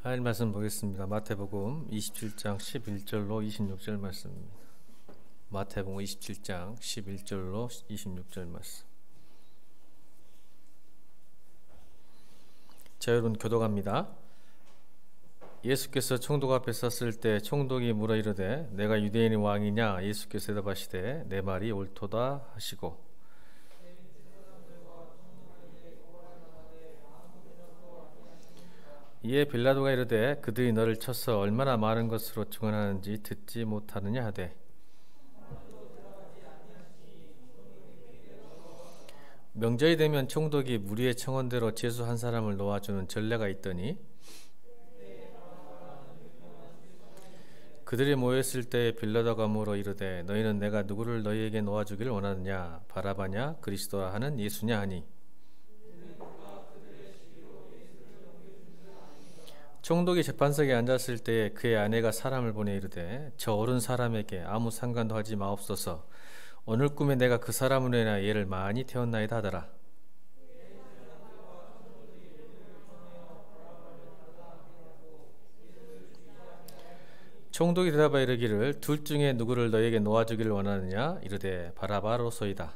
하나님 말씀 보겠습니다. 마태복음 27장 11절로 26절 말씀입니다. 마태복음 27장 11절로 26절 말씀. 자, 여러분 교독합니다. 예수께서 총독 앞에 섰을 때 총독이 물어 이르되 내가 유대인의 왕이냐? 예수께서 대답하시되 내 말이 옳도다 하시고, 이에 빌라도가 이르되 그들이 너를 쳐서 얼마나 많은 것으로 증언하는지 듣지 못하느냐 하되, 명절이 되면 총독이 무리의 청원대로 죄수 한 사람을 놓아주는 전례가 있더니 그들이 모였을 때에 빌라도가 물어 이르되 너희는 내가 누구를 너희에게 놓아주기를 원하느냐? 바라바냐? 그리스도라 하는 예수냐 하니, 총독이 재판석에 앉았을 때에 그의 아내가 사람을 보내 이르되 저 어른 사람에게 아무 상관도 하지 마옵소서. 오늘 꿈에 내가 그 사람으로 인하여 얘를 많이 태웠나이다 하더라. 총독이 대답하여 이르기를 둘 중에 누구를 너희에게 놓아주기를 원하느냐? 이르되 바라바로소이다.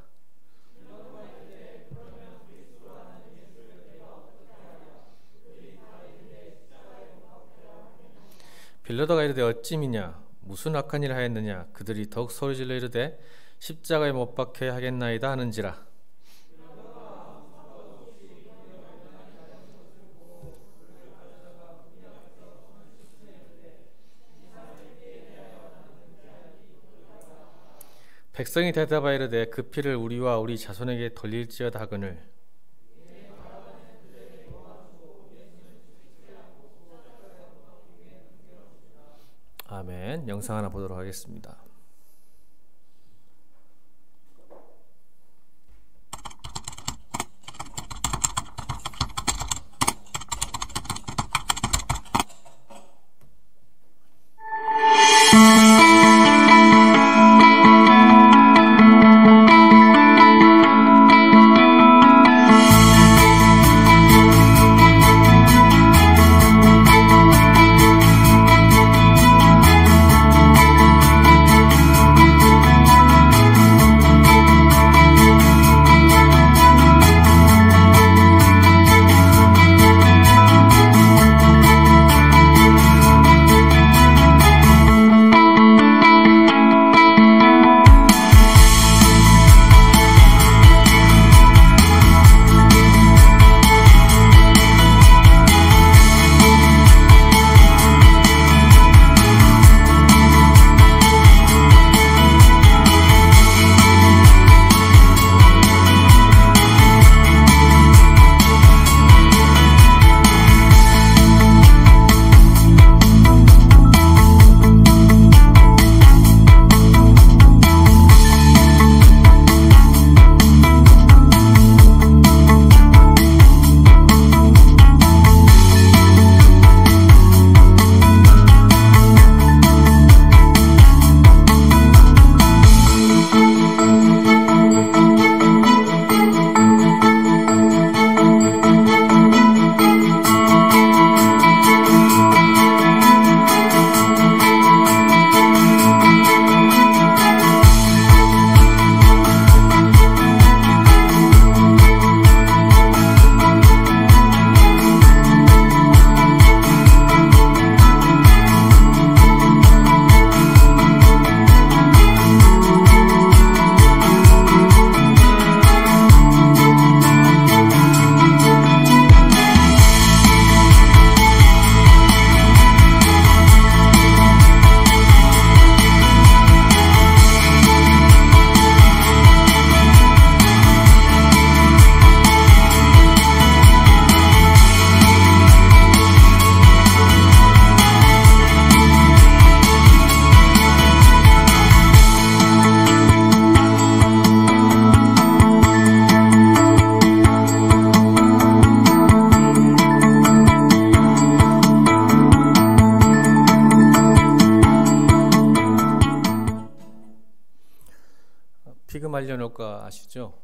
빌라도가 이르되 어찌미냐? 무슨 악한 일을 하였느냐? 그들이 더욱 소리질러 이르되 십자가에 못 박혀야 하겠나이다 하는지라. 백성이 대답하여 이르되 그 피를 우리와 우리 자손에게 돌릴지어다 하거늘. 아멘. 영상 하나 보도록 하겠습니다. 피그말리언효과 아시죠?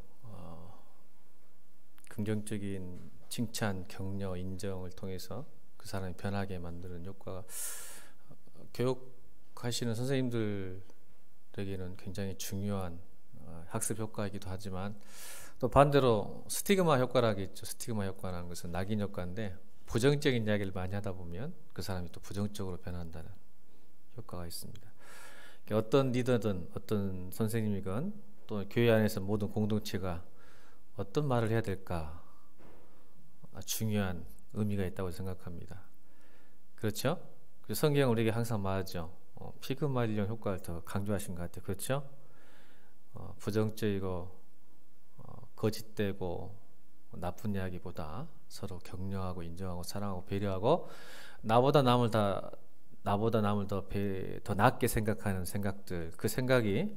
긍정적인 칭찬, 격려, 인정을 통해서 그 그 사람이 변하게 만드는 효과가 교육하시는 선생님들에게는 굉장히 중요한 학습 효과이기도 하지만, 또 반대로 스티그마 효과라고 있죠. 스티그마 효과라는 것은 낙인 효과인데, 부정적인 이야기를 많이 하다 보면 그 사람이 또 부정적으로 변한다는 효과가 있습니다. 어떤 리더든 어떤 선생님이건 또 교회 안에서 모든 공동체가 어떤 말을 해야 될까, 중요한 의미가 있다고 생각합니다. 그렇죠? 성경은 우리에게 항상 말하죠. 피그말리온 효과를 더 강조하신 것 같아요. 그렇죠? 부정적이고 거짓되고 나쁜 이야기보다 서로 격려하고 인정하고 사랑하고 배려하고 나보다 남을 더 낫게 생각하는 생각들, 그 생각이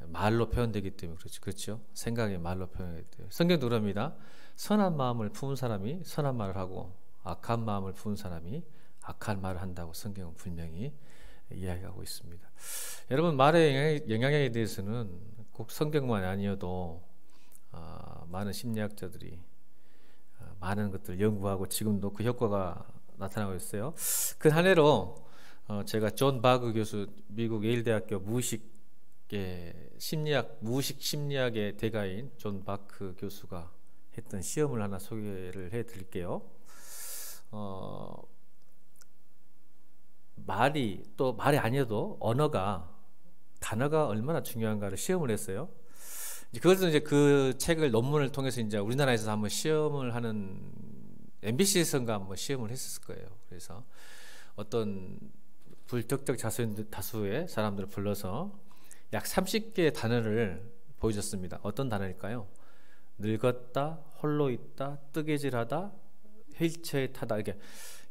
말로 표현되기 때문에 그렇죠. 생각이 말로 표현되기 때문에 성경도 그럽니다. 선한 마음을 품은 사람이 선한 말을 하고 악한 마음을 품은 사람이 악한 말을 한다고 성경은 분명히 이야기하고 있습니다. 여러분, 말의 영향력에 대해서는 꼭 성경만이 아니어도 많은 심리학자들이 많은 것들을 연구하고 지금도 그 효과가 나타나고 있어요. 그 한 해로 제가 존 바그 교수, 미국 예일대학교 무의식 심리학의 대가인 존 바크 교수가 했던 시험을 하나 소개를 해드릴게요. 말이 아니어도 단어가 얼마나 중요한가를 시험을 했어요. 그것은 이제 그 책을 논문을 통해서 이제 우리나라에서 한번 시험을 하는 MBC에서인가 한번 시험을 했었을 거예요. 그래서 어떤 불특정 다수의 사람들을 불러서 약 30개의 단어를 보여줬습니다. 어떤 단어일까요? 늙었다, 홀로 있다, 뜨개질하다, 휠체어에 타다. 이렇게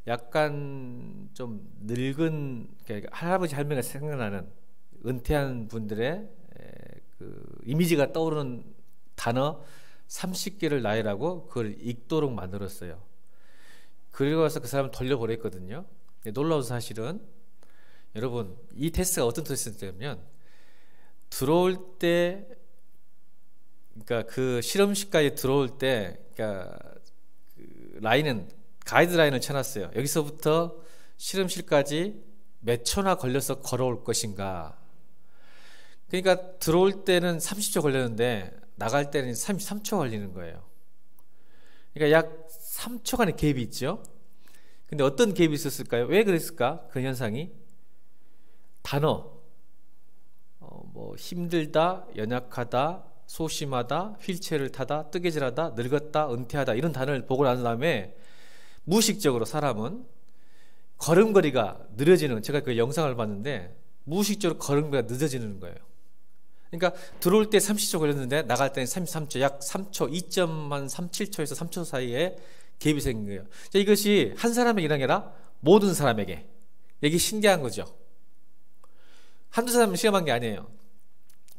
약간 좀 늙은 할아버지 할머니가 생각나는 은퇴한 분들의 그 이미지가 떠오르는 단어 30개를 나열하고 그걸 읽도록 만들었어요. 그리고 와서 그 사람을 돌려보냈거든요. 놀라운 사실은, 여러분, 이 테스트가 어떤 테스트냐면, 들어올 때, 그러니까 그 실험실까지 들어올 때, 그러니까 그 가이드라인을 쳐놨어요. 여기서부터 실험실까지 몇 초나 걸려서 걸어올 것인가. 그러니까 들어올 때는 30초 걸렸는데 나갈 때는 33초 걸리는 거예요. 그러니까 약 3초간의 갭이 있죠. 근데 어떤 갭이 있었을까요? 왜 그랬을까? 그 현상이 단어, 힘들다, 연약하다, 소심하다, 휠체어를 타다, 뜨개질하다, 늙었다, 은퇴하다, 이런 단어를 보고 난 다음에 무의식적으로 사람은 걸음걸이가 느려지는, 제가 그 영상을 봤는데 무의식적으로 걸음걸이가 늦어지는 거예요. 그러니까 들어올 때 30초 걸렸는데 나갈 때는 33초, 약 3초, 2.37초에서 3초 사이에 갭이 생긴 거예요. 자, 이것이 한 사람에게 아니라 모든 사람에게, 이게 신기한 거죠. 한두 사람을 시험한 게 아니에요.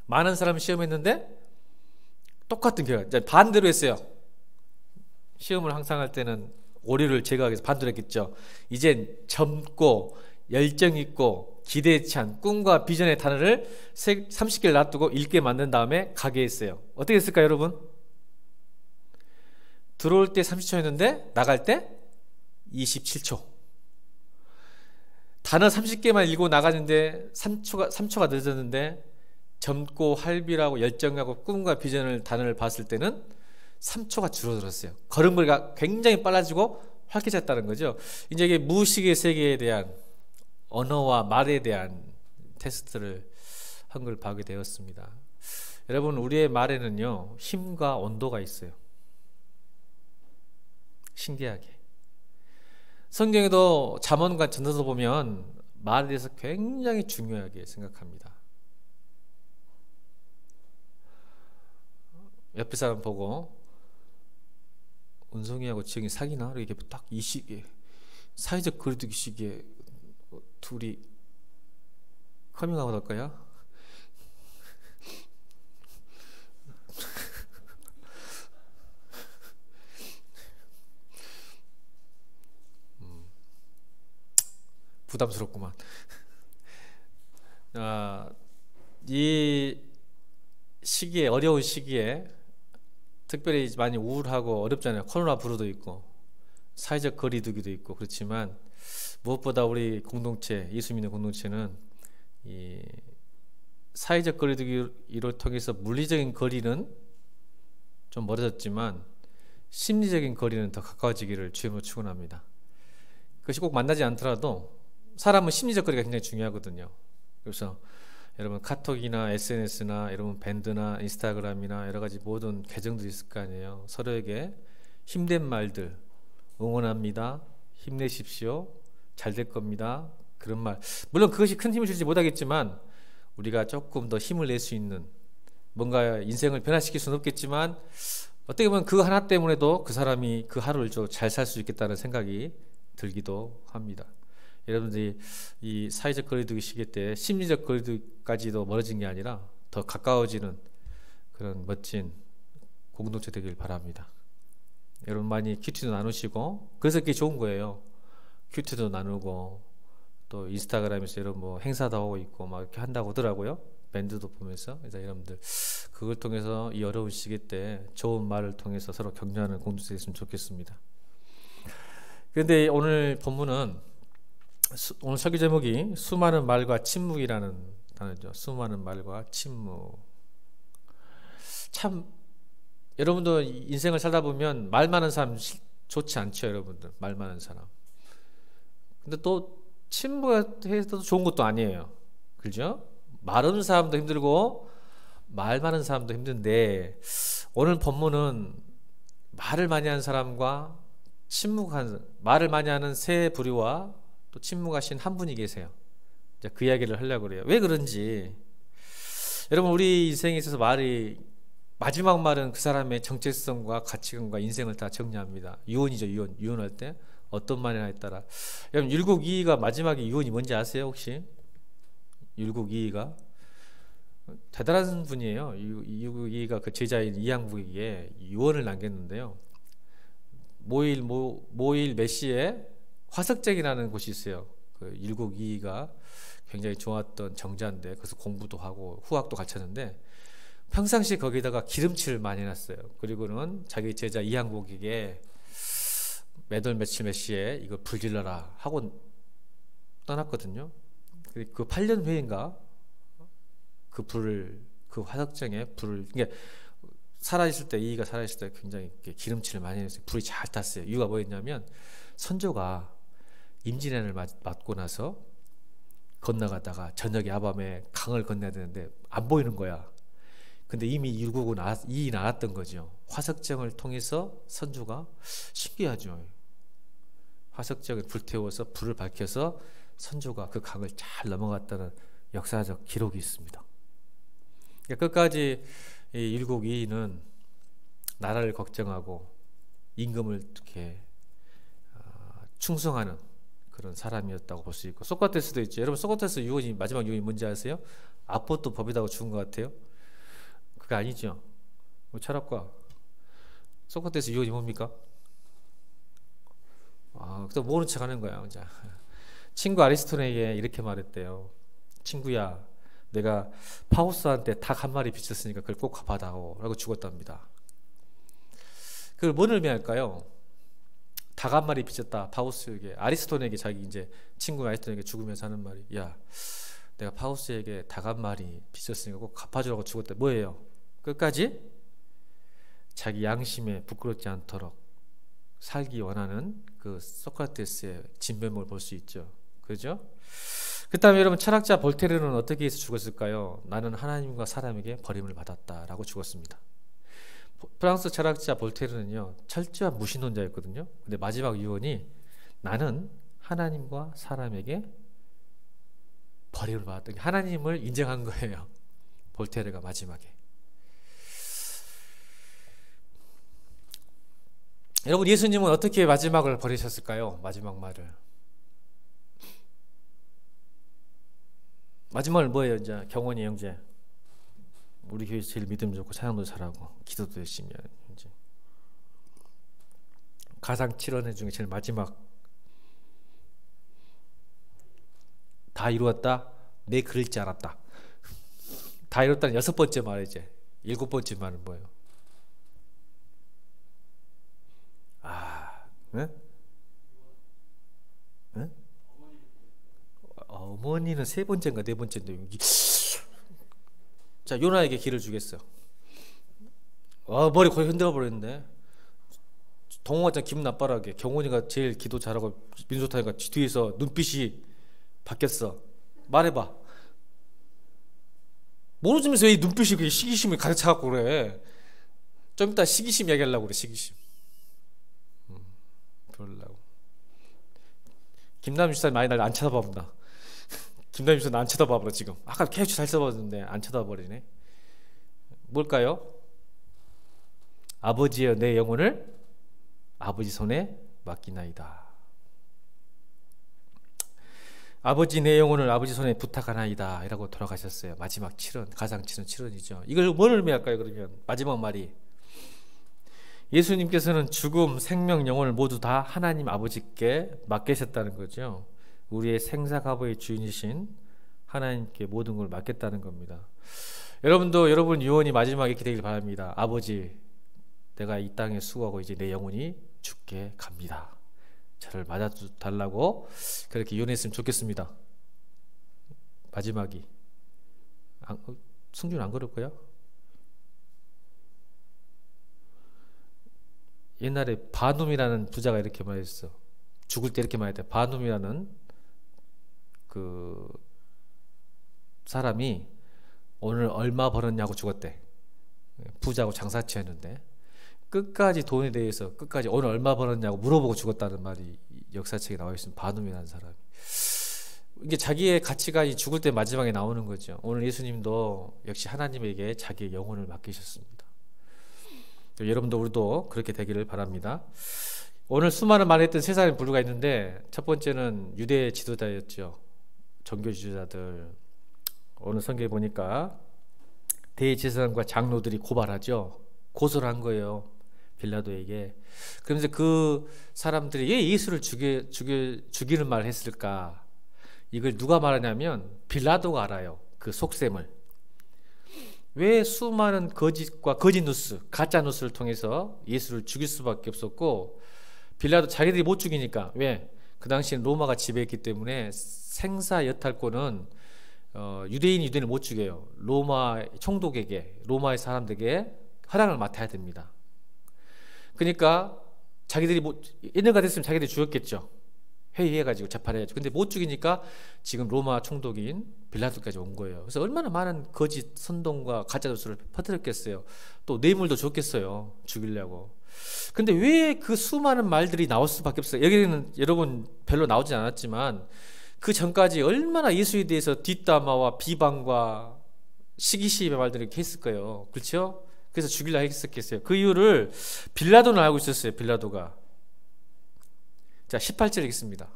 많은 사람을 시험했는데 똑같은 결과, 반대로 했어요. 시험을 항상 할 때는 오류를 제거하기 위해서 반대로 했겠죠. 이젠 젊고 열정 있고 기대에 찬 꿈과 비전의 단어를 30개를 놔두고 읽게 만든 다음에 가게 했어요. 어떻게 했을까요, 여러분? 들어올 때 30초였는데 나갈 때 27초. 단어 30개만 읽고 나가는데 3초가 늦었는데, 젊고 활비라고 열정하고 꿈과 비전을 단어를 봤을 때는 3초가 줄어들었어요. 걸음걸이가 굉장히 빨라지고 활기찼다는 거죠. 이제 이게 무의식의 세계에 대한, 언어와 말에 대한 테스트를 한 걸 보게 되었습니다. 여러분, 우리의 말에는요, 힘과 온도가 있어요. 신기하게. 성경에도 잠언과 전도서 보면 말에 대해서 굉장히 중요하게 생각합니다. 옆에 사람 보고, 은성이하고 지영이 사귀나? 이렇게 딱 이 시기에, 사회적 거리두기 시기에 둘이 커밍아웃 할 거야? 부담스럽구만. 이 시기에, 어려운 시기에 특별히 많이 우울하고 어렵잖아요. 코로나 브루도 있고. 사회적 거리두기도 있고 그렇지만 무엇보다 우리 공동체, 예수 믿는 공동체는 이 사회적 거리두기를 통해서 물리적인 거리는 좀 멀어졌지만 심리적인 거리는 더 가까워지기를 주님으로 축원합니다. 그것이 꼭 만나지 않더라도 사람은 심리적 거리가 굉장히 중요하거든요. 그래서 여러분 카톡이나 SNS나 여러분 밴드나 인스타그램이나 여러 가지 모든 계정들이 있을 거 아니에요. 서로에게 힘든 말들, 응원합니다, 힘내십시오, 잘 될 겁니다, 그런 말. 물론 그것이 큰 힘을 주지 못하겠지만 우리가 조금 더 힘을 낼 수 있는, 뭔가 인생을 변화시킬 수는 없겠지만 어떻게 보면 그 하나 때문에도 그 사람이 그 하루를 좀 잘 살 수 있겠다는 생각이 들기도 합니다. 여러분들이 이 사회적 거리두기 시기 때 심리적 거리두기까지도 멀어진 게 아니라 더 가까워지는 그런 멋진 공동체 되길 바랍니다. 여러분 많이 큐티도 나누시고, 그래서 그게 좋은 거예요. 큐티도 나누고 또 인스타그램에서 여러분 뭐 행사도 하고 있고 막 이렇게 한다고 하더라고요. 밴드도 보면서. 그래서 여러분들 그걸 통해서 이 어려운 시기 때 좋은 말을 통해서 서로 격려하는 공동체 됐으면 좋겠습니다. 그런데 오늘 본문은 오늘 설교 제목이 수많은 말과 침묵이라는 단어죠. 수많은 말과 침묵. 참 여러분도 인생을 살다 보면 말 많은 사람 좋지 않죠, 여러분들. 말 많은 사람. 근데 또 침묵해도 좋은 것도 아니에요. 그죠? 말 없는 사람도 힘들고 말 많은 사람도 힘든데, 오늘 본문은 말을 많이 하는 사람과 말을 많이 하는 세 부류와 또 침묵하신 한 분이 계세요. 이제 그 이야기를 하려고 그래요. 왜 그런지. 여러분, 우리 인생에 있어서 말이, 마지막 말은 그 사람의 정체성과 가치관과 인생을 다 정리합니다. 유언이죠, 유언. 유언할 때 어떤 말이냐에 따라. 여러분, 율곡이의가 마지막에 유언이 뭔지 아세요, 혹시? 율곡이의가 대단한 분이에요. 율곡이의가 그 제자인 이항복에게 유언을 남겼는데요. 모일 메시에 화석쟁이라는 곳이 있어요. 그 율곡이의가 굉장히 좋았던 정자인데 거기서 공부도 하고 후학도 가르쳤는데 평상시 거기다가 기름칠을 많이 해놨어요. 그리고는 자기 제자 이항복에게 매달 며칠 몇 시에 이걸 불질러라 하고 떠났거든요. 그 8년 후인가 그 화석정에 불을, 그러니까 살아있을 때, 이의가 살아있을 때 굉장히 기름칠을 많이 했어요. 불이 잘 탔어요. 이유가 뭐였냐면 선조가 임진왜란을 맞고 나서 건너가다가 저녁에 야밤에 강을 건너야 되는데 안 보이는 거야. 근데 이미 율곡은 이의 나왔던 거죠. 화석정을 통해서 선조가, 신기하죠. 화석정을 불태워서 불을 밝혀서 선조가 그 강을 잘 넘어갔다는 역사적 기록이 있습니다. 그러니까 끝까지 이 율곡이의는 나라를 걱정하고 임금을 이렇게 충성하는 그런 사람이었다고 볼 수 있고, 소크라테스도 있죠. 여러분, 소크라테스 유언이, 마지막 유언이 뭔지 아세요? 아포도 법이라고 죽은 것 같아요. 그거 아니죠. 철학과 소크라테스 유언이 뭡니까? 또 모른 척 하는 거야. 자, 친구 아리스토텔에게 이렇게 말했대요. 친구야, 내가 파우스한테 닭 한 마리 비쳤으니까 그걸 꼭 갚아다오 라고 죽었답니다. 그걸 뭔 의미할까요? 닭 한 마리 비쳤다. 파우스에게, 아리스토텔에게, 자기 이제 친구 아리스토텔에게 죽으면서 하는 말이, 야, 내가 파우스에게 닭 한 마리 비쳤으니까 꼭 갚아주라고 죽었다. 뭐예요? 끝까지 자기 양심에 부끄럽지 않도록 살기 원하는 그 소크라테스의 진면목을 볼 수 있죠. 그죠? 그 다음에 여러분, 철학자 볼테르는 어떻게 해서 죽었을까요? 나는 하나님과 사람에게 버림을 받았다라고 죽었습니다. 프랑스 철학자 볼테르는요, 철저한 무신론자였거든요. 근데 마지막 유언이 나는 하나님과 사람에게 버림을 받았다. 하나님을 인정한 거예요. 볼테르가 마지막에. 여러분, 예수님은 어떻게 마지막을 버리셨을까요? 마지막 말을. 마지막은 뭐예요? 이제 경원이 형제, 우리 교회 제일 믿음 좋고 찬양도 잘하고 기도도 열심히 하는 형제, 가상 7원회 중에 제일 마지막, 다 이루었다, 내 그럴 줄 알았다. 다 이뤘다는 6번째 말, 이제 7번째 말은 뭐예요? 네? 어머니는 세 번째인가 네 번째인데 자 요나에게 기를 주겠어. 머리 거의 흔들어 버렸는데 동호가장 기분 나빠라게 경원이가 제일 기도 잘하고 민소타니까 뒤에서 눈빛이 바뀌었어. 말해봐. 모르면서 왜 눈빛이 시기심이 가득 차갖고 그래. 좀 이따 시기심 얘기하려고 그래. 시기심. 그러려고. 김남주 사님 많이 날 안 쳐다봐본다. 김남주 사님 안 쳐다봐버려 지금. 아까 계속 잘 써봤는데 안 쳐다버리네. 뭘까요? 아버지여 내 영혼을 아버지 손에 맡기나이다. 아버지 내 영혼을 아버지 손에 부탁하나이다 이라고 돌아가셨어요. 마지막 7원, 가장 치는 7원이죠. 이걸 뭘 의미할까요? 그러면 마지막 말이 예수님께서는 죽음, 생명, 영혼을 모두 다 하나님 아버지께 맡기셨다는 거죠. 우리의 생사가보의 주인이신 하나님께 모든 걸 맡겼다는 겁니다. 여러분도 여러분 유언이 마지막에 이렇게 되길 바랍니다. 아버지, 내가 이 땅에 수고하고 이제 내 영혼이 죽게 갑니다. 저를 맞아달라고 그렇게 유언했으면 좋겠습니다. 마지막이 승준 안 그럴 거야? 옛날에 바눔이라는 부자가 이렇게 말했어. 죽을 때 이렇게 말했대. 바눔이라는 그 사람이 오늘 얼마 벌었냐고 죽었대. 부자고 장사치였는데 끝까지 돈에 대해서 끝까지 오늘 얼마 벌었냐고 물어보고 죽었다는 말이 역사책에 나와 있습니다. 바눔이라는 사람이. 이게 자기의 가치관이 죽을 때 마지막에 나오는 거죠. 오늘 예수님도 역시 하나님에게 자기의 영혼을 맡기셨습니다. 여러분도 우리도 그렇게 되기를 바랍니다. 오늘 수많은 말을 했던 세 사람의 부류가 있는데 첫 번째는 유대 지도자였죠. 종교 지도자들. 오늘 성경에 보니까 대제사장과 장로들이 고발하죠. 고소를 한 거예요. 빌라도에게. 그러면서 그 사람들이 왜 예수를 죽이는 말을 했을까? 이걸 누가 말하냐면 빌라도가 알아요. 그 속셈을. 왜 수많은 거짓과 거짓 뉴스, 가짜 뉴스를 통해서 예수를 죽일 수밖에 없었고 빌라도 자기들이 못 죽이니까 왜? 그 당시엔 로마가 지배했기 때문에 생사 여탈권은 유대인을 못 죽여요. 로마 총독에게, 로마의 사람들에게 허락을 맡아야 됩니다. 그러니까 자기들이 옛날가 됐으면 자기들이 죽였겠죠. 회의해가지고 재판해야죠. 근데 못 죽이니까 지금 로마 총독인 빌라도까지 온 거예요. 그래서 얼마나 많은 거짓 선동과 가짜 뉴스를 퍼뜨렸겠어요. 또 뇌물도 줬겠어요. 죽이려고. 근데 왜 그 수많은 말들이 나올 수밖에 없어요? 여기는 여러분 별로 나오지 않았지만 그 전까지 얼마나 예수에 대해서 뒷담화와 비방과 시기시의 말들을 이렇게 했을 거예요. 그렇죠? 그래서 죽이려 했었겠어요. 그 이유를 빌라도는 알고 있었어요. 빌라도가. 자, 18절 읽겠습니다.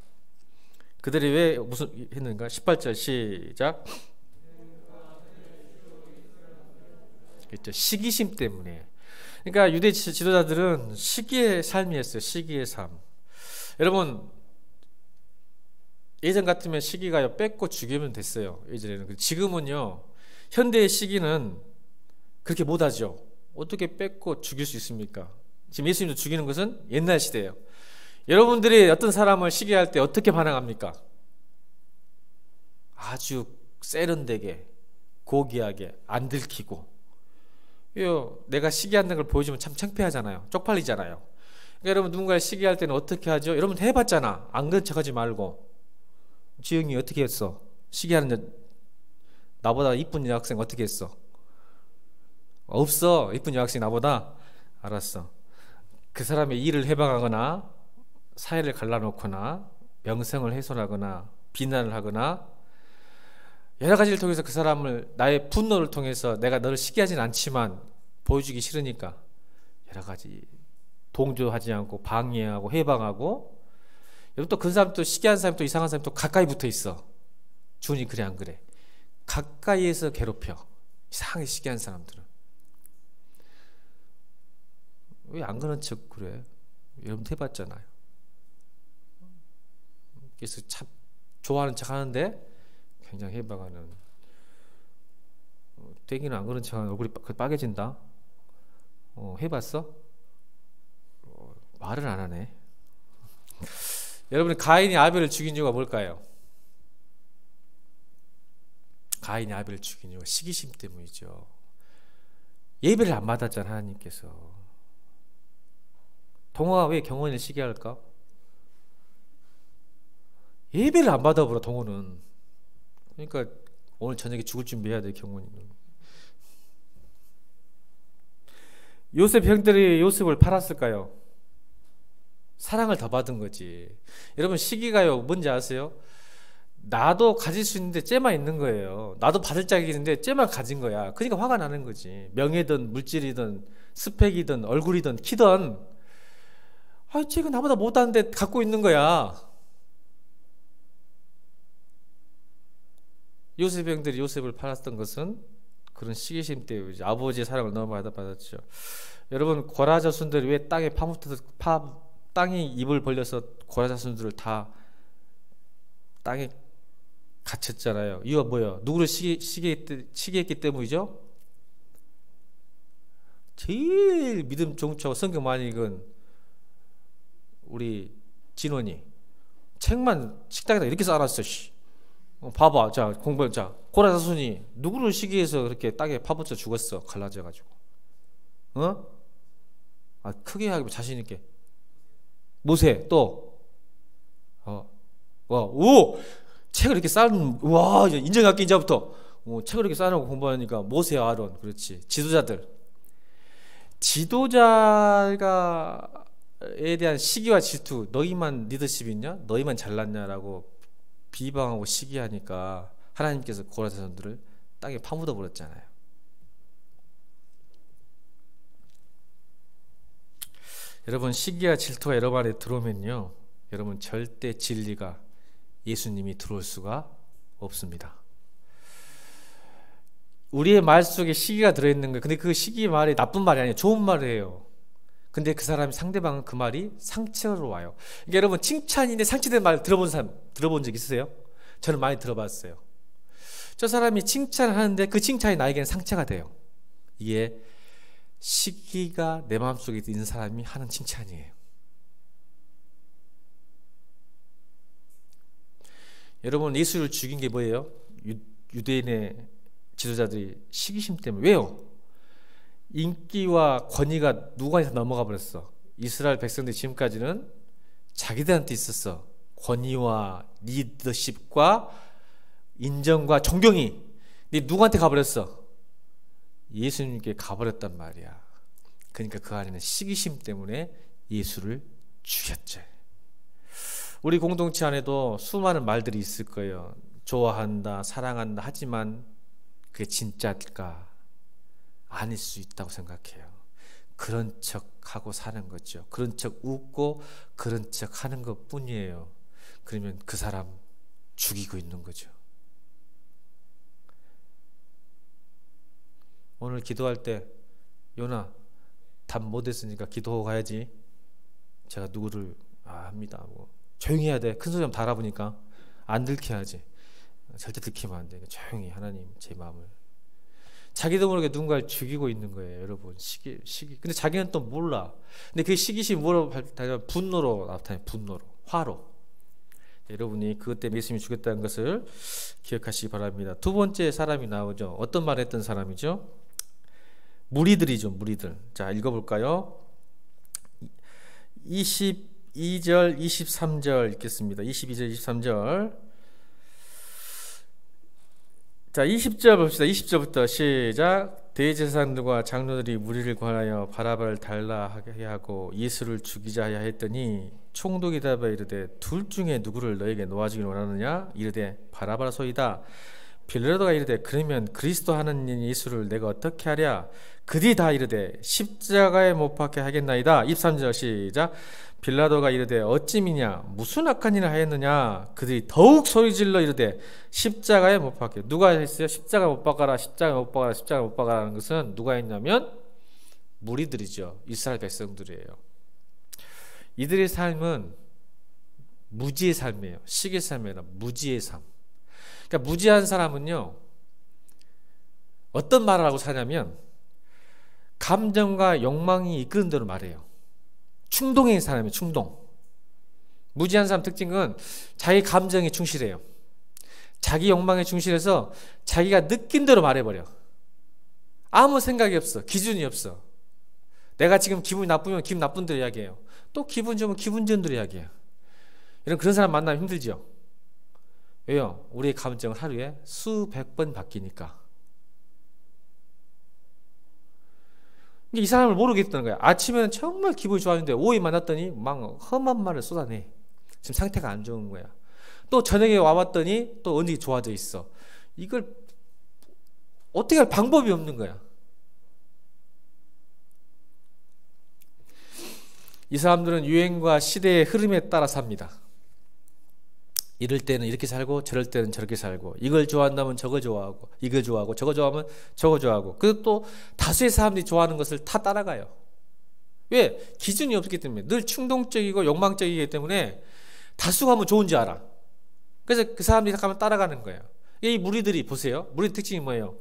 그들이 왜 무슨 했는가? 18절 시작. 그렇죠. 시기심 때문에. 그러니까 유대 지도자들은 시기의 삶이었어요. 시기의 삶. 여러분 예전 같으면 시기가 뺏고 죽이면 됐어요. 예전에는. 지금은요. 현대의 시기는 그렇게 못하죠. 어떻게 뺏고 죽일 수 있습니까? 지금 예수님도 죽이는 것은 옛날 시대예요. 여러분들이 어떤 사람을 시기할 때 어떻게 반응합니까? 아주 세련되게 고귀하게 안 들키고. 내가 시기한다는 걸 보여주면 참 창피하잖아요. 쪽팔리잖아요. 그러니까 여러분 누군가를 시기할 때는 어떻게 하죠? 여러분 해봤잖아. 안 그런 척하지 말고. 지영이 어떻게 했어? 시기하는 나보다 이쁜 여학생 어떻게 했어? 없어. 이쁜 여학생 나보다. 알았어. 그 사람의 일을 해방하거나 사회를 갈라놓거나 명성을 훼손하거나 비난을 하거나 여러 가지를 통해서 그 사람을 나의 분노를 통해서 내가 너를 시기하진 않지만 보여주기 싫으니까 여러 가지 동조하지 않고 방해하고 해방하고 여러분 또 그 사람 또 시기한 사람 또 이상한 사람 또 가까이 붙어 있어. 주님 그래 안 그래? 가까이에서 괴롭혀. 이상하게 시기한 사람들은. 왜 안 그런 척 그래? 여러분 해봤잖아요. 그래서 참 좋아하는 척 하는데 굉장히 해방하는. 되기는 안 그런 척 하는 얼굴이 빨개진다. 해봤어? 말을 안 하네. 여러분 가인이 아벨을 죽인 이유가 뭘까요? 가인이 아벨을 죽인 이유가 시기심 때문이죠. 예배를 안 받았잖아 하나님께서. 동호가 왜 경원을 시기할까? 예배를 안 받아보라 동호는. 그러니까 오늘 저녁에 죽을 준비해야 돼 경원이는. 요셉 형들이 요셉을 팔았을까요? 사랑을 더 받은 거지. 여러분 시기가요 뭔지 아세요? 나도 가질 수 있는데 쟤만 있는 거예요. 나도 받을 짝이 있는데 쟤만 가진 거야. 그러니까 화가 나는 거지. 명예든 물질이든 스펙이든 얼굴이든 키든 쟤가 나보다 못하는데 갖고 있는 거야. 요셉 형들이 요셉을 팔았던 것은 그런 시기심 때문이지. 아버지의 사랑을 너무 받았죠. 여러분 고라 자손들이 왜 땅에 입을 벌려서 고라 자손들을 다 땅에 갇혔잖아요. 이유가 뭐예요? 누구를 시기했기 때문이죠? 제일 믿음 좋고 성경 많이 읽은 우리 진원이 책만 식당에다 이렇게 쌓아놨어. 봐봐, 자 공부, 자 고라 자손이 누구를 시기해서 그렇게 땅에 파묻혀 죽었어? 갈라져가지고. 크게 하기 자신 있게. 모세 또. 책을 이렇게 쌓는, 와, 인정할게, 이제부터. 책을 이렇게 쌓아놓고 공부하니까 모세, 아론, 그렇지. 지도자에 대한 시기와 질투, 너희만 리더십 있냐? 너희만 잘났냐라고 비방하고 시기하니까 하나님께서 고라 자손들을 땅에 파묻어 버렸잖아요. 여러분 시기와 질투가 여러분 안에 들어오면요, 여러분 절대 진리가 예수님이 들어올 수가 없습니다. 우리의 말 속에 시기가 들어있는 거예요. 근데 그 시기 말이 나쁜 말이 아니에요. 좋은 말이에요. 근데 그 사람이, 상대방은 그 말이 상처로 와요. 그러니까 여러분 칭찬인데 상처된 말 들어본 적 있으세요? 저는 많이 들어봤어요. 저 사람이 칭찬하는데 그 칭찬이 나에게는 상처가 돼요. 이게 시기가 내 마음속에 있는 사람이 하는 칭찬이에요. 여러분 예수를 죽인 게 뭐예요? 유대인의 지도자들이 시기심 때문에. 왜요? 인기와 권위가 누구한테 넘어가 버렸어. 이스라엘 백성들이 지금까지는 자기들한테 있었어. 권위와 리더십과 인정과 존경이. 근데 누구한테 가버렸어? 예수님께 가버렸단 말이야. 그러니까 그 안에는 시기심 때문에 예수를 죽였죠. 우리 공동체 안에도 수많은 말들이 있을 거예요. 좋아한다, 사랑한다 하지만 그게 진짜일까? 아닐 수 있다고 생각해요. 그런 척하고 사는 거죠. 그런 척 웃고 그런 척 하는 것 뿐이에요. 그러면 그 사람 죽이고 있는 거죠. 오늘 기도할 때 요나 답 못했으니까 기도하고 가야지. 제가 누구를 합니다. 조용히 해야 돼. 큰 소리 좀 달아보니까 안 들켜야지. 절대 들키면 안 돼. 조용히 하나님 제 마음을. 자기도 모르게 누군가를 죽이고 있는 거예요, 여러분. 시기. 근데 자기는 또 몰라. 근데 그 시기심이 뭐로 나타나면 분노로 나타나요. 분노로, 화로. 여러분이 그것 때문에 예수님이 죽였다는 것을 기억하시기 바랍니다. 두 번째 사람이 나오죠. 어떤 말을 했던 사람이죠? 무리들이죠, 무리들. 자, 읽어볼까요? 22절, 23절 읽겠습니다. 22절, 23절. 자, 20절 봅시다. 20절부터 시작. 대제사장들과 장로들이 무리를 권하여 바라바를 달라 하게 하고 예수를 죽이자 하여 했더니 총독이 대답하여 이르되 둘 중에 누구를 너에게 놓아주기를 원하느냐? 이르되 바라바소이다. 빌라도가 이르되 그러면 그리스도 하는 예수를 내가 어떻게 하랴? 그들이 다 이르되 십자가에 못 박게 하겠나이다. 23절 시작. 빌라도가 이르되 어찌미냐? 무슨 악한 일을 하였느냐? 그들이 더욱 소리질러 이르되 십자가에 못 박게. 누가 했어요? 십자가 못 박아라, 십자가 못 박아라, 십자가 못 박아라는 것은 누가 했냐면 무리들이죠. 이스라엘 백성들이에요. 이들의 삶은 무지의 삶이에요. 시기의 삶이 아니라 무지의 삶. 그러니까 무지한 사람은요, 어떤 말을 하고 사냐면 감정과 욕망이 이끄는 대로 말해요. 충동인 사람이에요. 충동. 무지한 사람 특징은 자기 감정에 충실해요. 자기 욕망에 충실해서 자기가 느낀 대로 말해버려. 아무 생각이 없어. 기준이 없어. 내가 지금 기분이 나쁘면 기분 나쁜 대로 이야기해요. 또 기분 좋으면 기분 좋은 대로 이야기해요. 그런 사람 만나면 힘들죠. 왜요? 우리의 감정은 하루에 수백 번 바뀌니까. 이 사람을 모르겠다는 거야. 아침에는 정말 기분이 좋았는데 오후에 만났더니 막 험한 말을 쏟아내. 지금 상태가 안 좋은 거야. 또 저녁에 와봤더니 또 언제 좋아져 있어. 이걸 어떻게 할 방법이 없는 거야. 이 사람들은 유행과 시대의 흐름에 따라 삽니다. 이럴 때는 이렇게 살고 저럴 때는 저렇게 살고, 이걸 좋아한다면 저거 좋아하고, 이거 좋아하고, 저거 좋아하면 저거 좋아하고, 그리고 또 다수의 사람들이 좋아하는 것을 다 따라가요. 왜? 기준이 없기 때문에. 늘 충동적이고 욕망적이기 때문에 다수가 하면 좋은지 알아. 그래서 그 사람들이 가면 따라가는 거예요. 이 무리들이 보세요. 무리 특징이 뭐예요?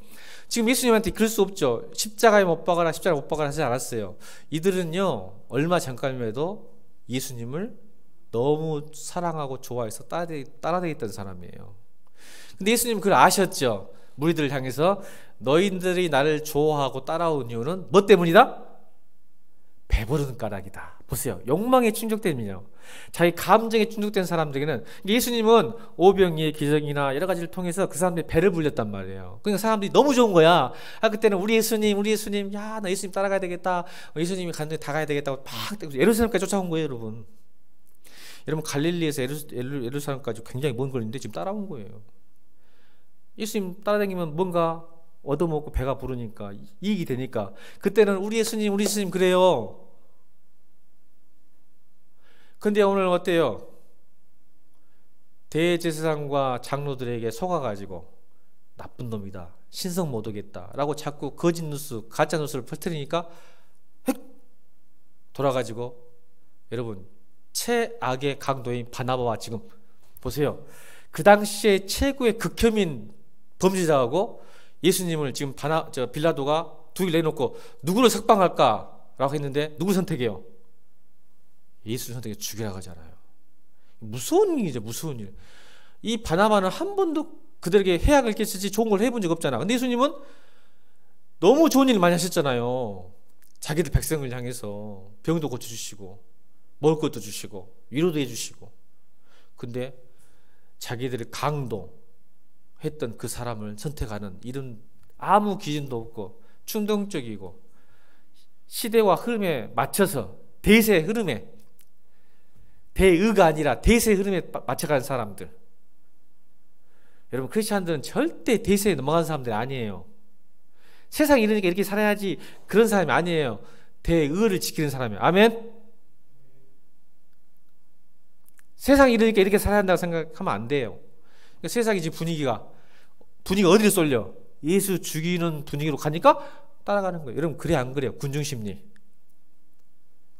지금 예수님한테 그럴 수 없죠. 십자가에 못 박아라, 십자가에 못 박아라 하지 않았어요. 이들은요, 얼마 전까지만 해도 예수님을 너무 사랑하고 좋아해서 따라다녔던 사람이에요. 근데 예수님은 그걸 아셨죠. 무리들을 향해서 너희들이 나를 좋아하고 따라온 이유는 뭐 때문이다? 배부른 까닭이다. 보세요. 욕망에 충족됨이요. 자기 감정에 충족된 사람들에게는, 예수님은 오병이의 기적이나 여러 가지를 통해서 그 사람들이 배를 불렸단 말이에요. 그러니까 사람들이 너무 좋은 거야. 그때는 우리 예수님, 야, 나 예수님 따라가야 되겠다. 예수님이 가는 데 다 가야 되겠다고 막 예루살렘까지 쫓아온 거예요, 여러분. 여러분, 갈릴리에서 예루살렘까지 굉장히 먼 거리인데 지금 따라온 거예요. 예수님 따라다니면 뭔가 얻어먹고 배가 부르니까, 이익이 되니까. 그때는 우리 예수님 그래요. 근데 오늘 어때요? 대제사장과 장로들에게 속아가지고 나쁜 놈이다, 신성 못 오겠다 라고 자꾸 거짓 뉴스, 가짜 뉴스를 퍼뜨리니까 획 돌아가지고, 여러분, 최악의 강도인 바나바와 지금 보세요. 그 당시에 최고의 극혐인 범죄자하고 예수님을 지금 빌라도가 두 길 내놓고 누구를 석방할까라고 했는데 누구 선택해요? 예수 선택해 죽이라고 하잖아요. 무서운 일이죠. 무서운 일. 이 바나바는 한 번도 그들에게 해악을 끼치지 좋은 걸 해본 적 없잖아. 근데 예수님은 너무 좋은 일 많이 하셨잖아요. 자기들 백성을 향해서 병도 고쳐주시고 먹을 것도 주시고 위로도 해주시고. 근데 자기들의 강도했던 그 사람을 선택하는 이런 아무 기준도 없고 충동적이고 시대와 흐름에 맞춰서, 대세의 흐름에, 대의가 아니라 대세의 흐름에 맞춰가는 사람들. 여러분, 크리스찬들은 절대 대세에 넘어가는 사람들이 아니에요. 세상이 이러니까 이렇게 살아야지 그런 사람이 아니에요. 대의를 지키는 사람이에요. 아멘? 세상이 이러니까 이렇게 살아야 한다고 생각하면 안 돼요. 그러니까 세상이 지금 분위기가 어디로 쏠려? 예수 죽이는 분위기로 가니까 따라가는 거예요. 여러분, 그래 안 그래요? 군중심리.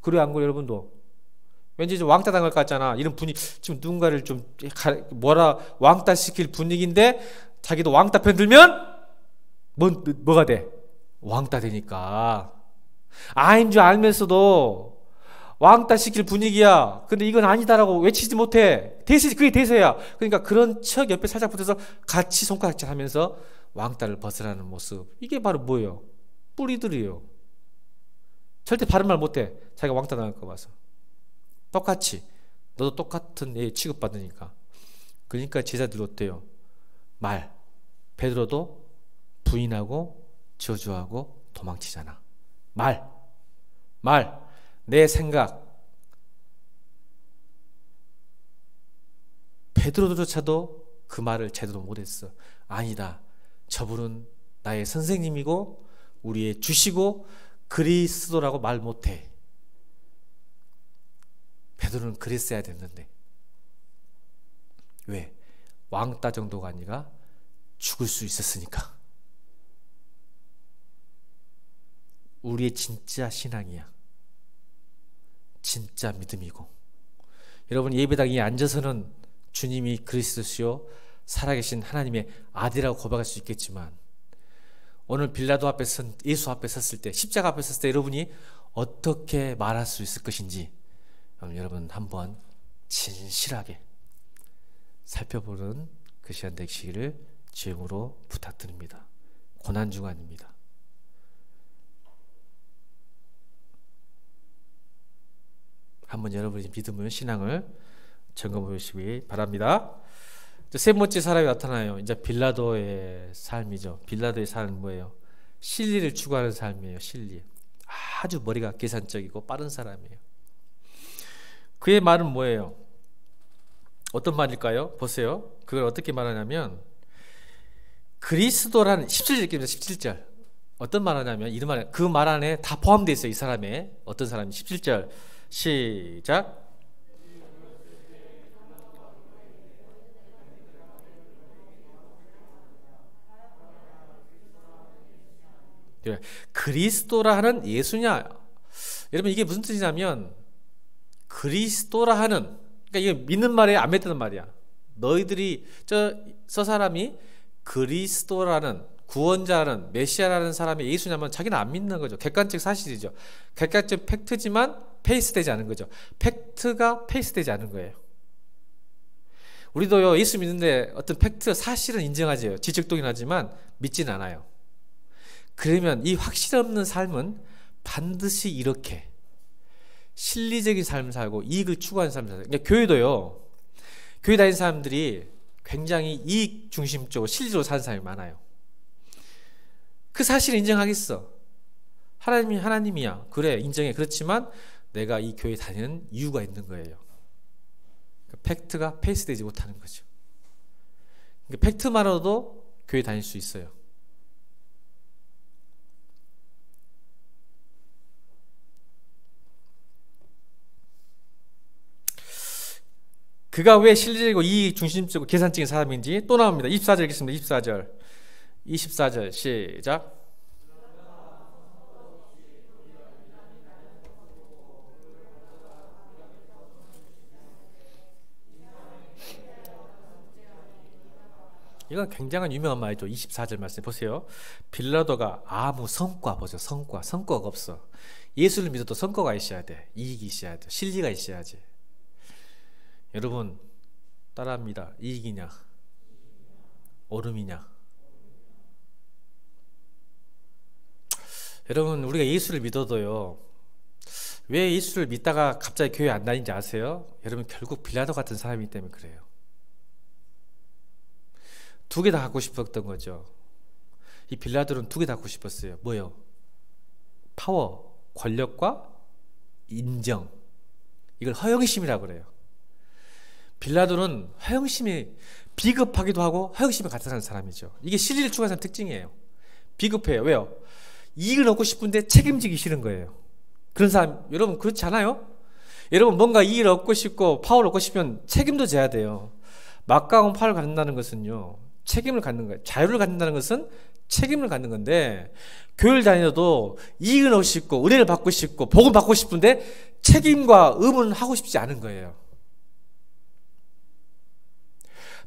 그래 안 그래요? 여러분도 왠지 좀 왕따 당할 것 같잖아. 이런 분위기, 지금 누군가를 좀 왕따 시킬 분위기인데 자기도 왕따 편 들면 뭐가 돼? 왕따 되니까. 아인 줄 알면서도 왕따 시킬 분위기야. 근데 이건 아니다라고 외치지 못해. 그게 대세야. 그러니까 그런 척 옆에 살짝 붙어서 같이 손가락질 하면서 왕따를 벗으라는 모습. 이게 바로 뭐예요? 뿌리들이에요. 절대 바른 말 못해. 자기가 왕따 당할 거 봐서. 똑같이 너도 똑같은 애 취급받으니까. 그러니까 제자들 어때요? 베드로도 부인하고 저주하고 도망치잖아. 내 생각. 베드로조차도 그 말을 제대로 못했어. 아니다, 저분은 나의 선생님이고 우리의 주시고 그리스도라고 말 못해. 베드로는 그랬어야 됐는데. 왜? 왕따 정도가 아니라 죽을 수 있었으니까. 우리의 진짜 신앙이야. 진짜 믿음이고. 여러분, 예배당에 앉아서는 주님이 그리스도시요 살아계신 하나님의 아들이라고 고백할 수 있겠지만, 오늘 빌라도 앞에 예수 앞에 섰을 때, 십자가 앞에 섰을 때 여러분이 어떻게 말할 수 있을 것인지 여러분 한번 진실하게 살펴보는 그 시간 되시기를 주님으로 부탁드립니다. 고난 중간입니다. 한번 여러분이 믿음을, 신앙을 점검해 보시기 바랍니다. 세 번째 사람이 나타나요. 이제 빌라도의 삶이죠. 빌라도의 삶은 뭐예요? 진리를 추구하는 삶이에요. 진리. 아주 머리가 계산적이고 빠른 사람이에요. 그의 말은 뭐예요? 어떤 말일까요? 보세요. 그걸 어떻게 말하냐면 그리스도라는 17절 읽습니다. 17절. 어떤 말 하냐면 이런 말, 그 말 안에 다 포함되어 있어요. 이 사람의 어떤 사람이. 17절 시작. 그리스도라 하는 예수냐? 여러분 이게 무슨 뜻이냐면 그리스도라 하는, 그러니까 이게 믿는 말에 안 믿는 말이야. 너희들이 저 사람이 그리스도라는 구원자라는 메시아라는 사람이 예수냐면 자기는 안 믿는 거죠. 객관적 사실이죠. 객관적 팩트지만 페이스되지 않은 거죠. 팩트가 페이스되지 않은 거예요. 우리도요 예수 믿는데 어떤 팩트 사실은 인정하죠. 지적동의는 하지만 믿지는 않아요. 그러면 이 확실 없는 삶은 반드시 이렇게 실리적인 삶을 살고 이익을 추구하는 삶을 살아요. 그러니까 교회도요, 교회 다니는 사람들이 굉장히 이익 중심적으로 실리적으로 사는 사람이 많아요. 그 사실을 인정하겠어. 하나님이 하나님이야. 그래, 인정해. 그렇지만 내가 이 교회 다니는 이유가 있는 거예요. 팩트가 페이스되지 못하는 거죠. 그러니까 팩트만으로도 교회 다닐 수 있어요. 그가 왜 실질적이고 이익 중심적이고 계산적인 사람인지 또 나옵니다. 24절 읽겠습니다. 24절 시작. 이건 굉장한 유명한 말이죠. 24절 말씀 보세요. 빌라도가 아무 성과 보죠. 성과가 없어. 예수를 믿어도 성과가 있어야 돼. 이익이 있어야 돼. 실리가 있어야지. 여러분 따라합니다. 이익이냐 오름이냐? 여러분 우리가 예수를 믿어도요, 왜 예수를 믿다가 갑자기 교회 안 다니는지 아세요? 여러분 결국 빌라도 같은 사람이기 때문에 그래요. 두 개 다 갖고 싶었던 거죠. 이 빌라도는 두 개 다 갖고 싶었어요. 뭐요? 파워, 권력과 인정. 이걸 허영심이라고 그래요. 빌라도는 허영심이 비겁하기도 하고 허영심이 같은 사람이죠. 이게 실리를 추구하는 사람 특징이에요. 비겁해요. 왜요? 이익을 얻고 싶은데 책임지기 싫은 거예요. 그런 사람 여러분 그렇지 않아요? 여러분 뭔가 이익을 얻고 싶고 파워를 얻고 싶으면 책임도 져야 돼요. 막강한 파워를 갖는다는 것은요, 책임을 갖는 거예요. 자유를 갖는다는 것은 책임을 갖는 건데, 교회를 다녀도 이익을 얻고 싶고 은혜를 받고 싶고 복을 받고 싶은데 책임과 의무는 하고 싶지 않은 거예요.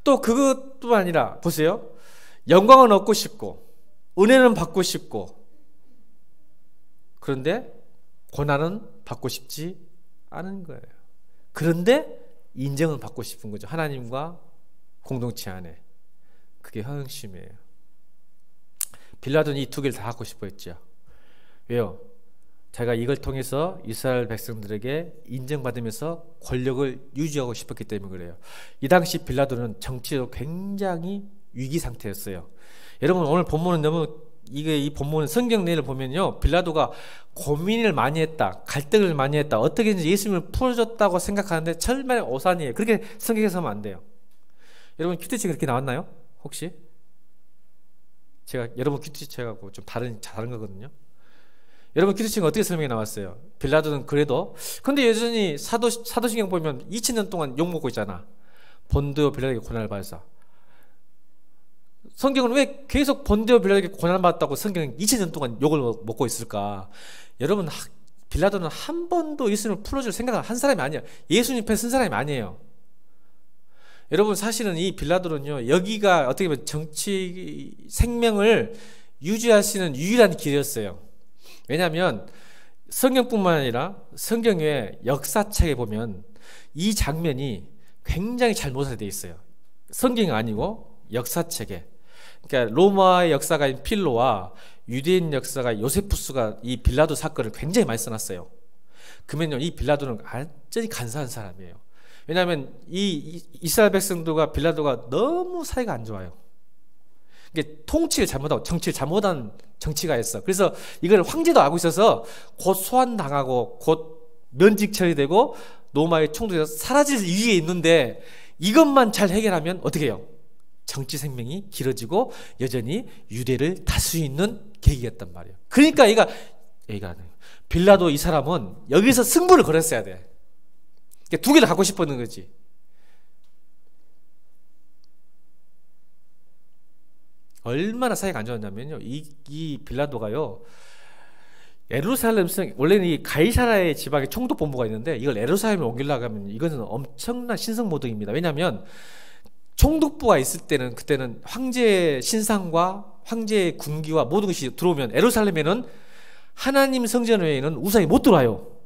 또 그것뿐만 아니라 보세요. 영광은 얻고 싶고 은혜는 받고 싶고, 그런데 고난은 받고 싶지 않은 거예요. 그런데 인정은 받고 싶은 거죠. 하나님과 공동체 안에. 그게 허영심이에요. 빌라도는 이 두 개를 다 갖고 싶어 했죠. 왜요? 자기가 이걸 통해서 이스라엘 백성들에게 인정받으면서 권력을 유지하고 싶었기 때문에 그래요. 이 당시 빌라도는 정치적으로 굉장히 위기 상태였어요. 여러분 오늘 본문은 너무 이 본문 성경 내용을 보면요, 빌라도가 고민을 많이 했다, 갈등을 많이 했다, 어떻게든지 예수님을 풀어줬다고 생각하는데 절반의 오산이에요. 그렇게 성경에서 하면 안 돼요. 여러분 큐티치 그렇게 나왔나요? 혹시? 제가 여러분 큐티치하고 좀 다른 거거든요. 여러분 큐티치가 어떻게 설명이 나왔어요? 빌라도는 그래도, 근데 여전히 사도신경 보면 2000년 동안 욕먹고 있잖아. 본디오 빌라도에게 고난을 받아서. 성경은 왜 계속 본디오 빌라도에게 고난을 받았다고 성경은 2000년 동안 욕을 먹고 있을까? 여러분 빌라도는 한 번도 예수님을 풀어줄 생각을 한 사람이 아니에요. 예수님 편 쓴 사람이 아니에요. 여러분 사실은 이 빌라도는요, 여기가 어떻게 보면 정치 생명을 유지할 수 있는 유일한 길이었어요. 왜냐하면 성경뿐만 아니라 성경 외 역사책에 보면 이 장면이 굉장히 잘 묘사되어 있어요. 성경이 아니고 역사책에, 그러니까 로마의 역사가인 필로와 유대인 역사가 요세푸스가 이 빌라도 사건을 굉장히 많이 써놨어요. 그러면요, 이 빌라도는 완전히 간사한 사람이에요. 왜냐하면 이 이스라엘 백성들과 빌라도가 너무 사이가 안 좋아요. 이게 통치를 잘못하고 정치를 잘못한 정치가였어. 그래서 이걸 황제도 알고 있어서 곧 소환당하고 곧 면직 처리되고 로마의 총독에서 사라질 위기에 있는데, 이것만 잘 해결하면 어떻게 해요? 정치 생명이 길어지고 여전히 유대를 다스릴 수 있는 계기였단 말이에요. 그러니까 얘가 빌라도 이 사람은 여기서 승부를 걸었어야 돼. 그러니까 두 개를 갖고 싶었는 거지. 얼마나 사이가 안 좋았냐면요, 이 빌라도가요, 예루살렘 원래는 이 가이사라의 지방에 총독 본부가 있는데 이걸 예루살렘에 옮기려고 하면 이거는 엄청난 신성모독입니다. 왜냐하면 총독부가 있을 때는, 그때는 황제의 신상과 황제의 군기와 모든 것이 들어오면 예루살렘에는 하나님 성전 외에는 우상이 못 들어와요.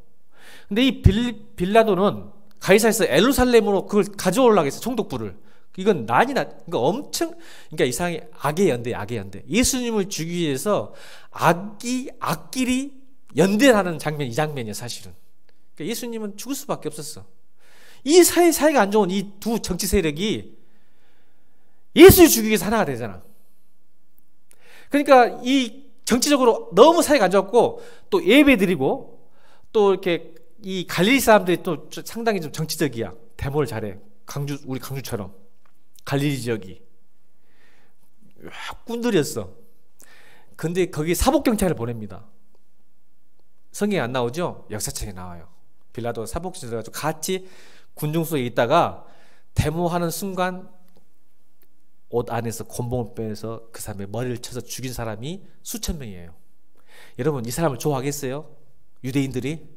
근데 이 빌라도는 가이사에서 예루살렘으로 그걸 가져오려고 했어요, 총독부를. 이건 그러니까 엄청, 그러니까 이상하게 악의 연대. 예수님을 죽이기 위해서 악끼리 연대하는 장면, 이 장면이에요, 사실은. 그러니까 예수님은 죽을 수밖에 없었어. 이 사이가 안 좋은 이 두 정치 세력이 예수를 죽이기 위해서 하나가 되잖아. 그러니까 이 정치적으로 너무 사이가 안 좋았고, 또 예배 드리고, 또 이렇게 이 갈릴리 사람들이 또 상당히 좀 정치적이야. 데모를 잘해. 우리 강주처럼. 갈릴리 지역이 꾼들이었어. 근데 거기 사복경찰을 보냅니다. 성경에 안 나오죠? 역사책에 나와요. 빌라도 사복경찰을 가지고 같이 군중 속에 있다가 데모하는 순간 옷 안에서 곤봉을 빼서 그 사람의 머리를 쳐서 죽인 사람이 수천 명이에요. 여러분, 이 사람을 좋아하겠어요? 유대인들이?